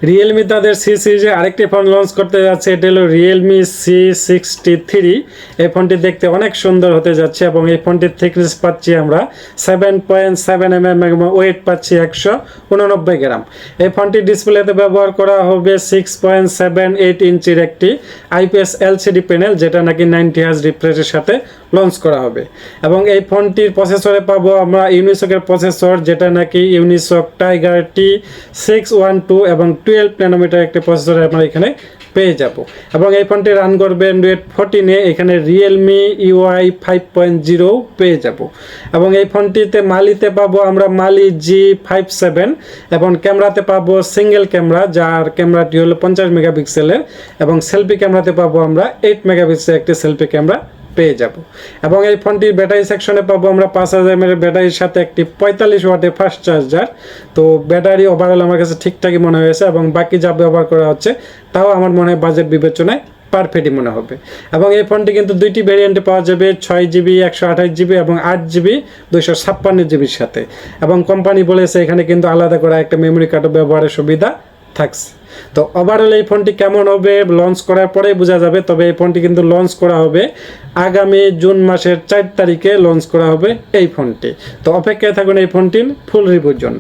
Realme তাদের C সিরিজে আরেকটি ফোন লঞ্চ করতে যাচ্ছে, এটা হলো রিয়েলমি C63। এই ফোনটি দেখতে অনেক সুন্দর হতে যাচ্ছে এবং এই ফোনটির থিকনেস পাচ্ছি আমরা 7.7 mm এবং ওয়েট পাচ্ছি 189 গ্রাম। এই ফোনটির ডিসপ্লেতে ব্যবহার করা হবে 6.78 ইঞ্চির একটি IPS LCD প্যানেল, যেটা নাকি 90 হার্জ রিফ্রেশের সাথে লঞ্চ করা হবে। এবং এই ফোনটির প্রসেসরে পাবো আমরা ইউনিসকের প্রসেসর, যেটা নাকি ইউনিসক টাইগার T612 এবং 12 ন্যানোমিটার একটি প্রসেসর আমরা এখানে পেয়ে যাব। এবং এই ফোনটি রান করবে Android 14-এ, এখানে রিয়েলমি UI 5.0 পেয়ে যাব। এবং এই ফোনটিতে মালিতে পাবো আমরা মালি G57 এবং ক্যামেরাতে পাবো সিঙ্গেল ক্যামেরা, যার ক্যামেরাটি হলো 50 মেগাপিক্সেলের এবং সেলফি ক্যামেরাতে পাবো আমরা 8 মেগাপিক্সেল একটি সেলফি ক্যামেরা পেয়ে যাব। এবং এই ফোনটির ব্যাটারি সেকশনে পাবো আমরা 5000 mAh ব্যাটারির সাথে একটি 45 ওয়াটের ফাস্ট চার্জার। তো ব্যাটারি ওভারঅল আমার কাছে ঠিকঠাকই মনে হয়েছে এবং বাকি যা ব্যবহার করা হচ্ছে তাও আমার মনে হয় বাজেট বিবেচনায় পারফেক্টই মনে হবে। এবং এই ফোনটি কিন্তু দুইটি ভেরিয়েন্টে পাওয়া যাবে, 6GB 128GB এবং 8GB 256GBর সাথে। এবং কোম্পানি বলেছে এখানে কিন্তু আলাদা করে একটা মেমোরি কার্ডও ব্যবহারের সুবিধা থাকছে। তো ওভারঅল এই ফোনটি কেমন হবে লঞ্চ করার পরেই বোঝা যাবে। তবে এই ফোনটি কিন্তু লঞ্চ করা হবে আগামী জুন মাসের 4 তারিখে লঞ্চ করা হবে এই ফোনটি। তো অপেক্ষায় থাকুন এই ফোনটির ফুল রিভিউর জন্য।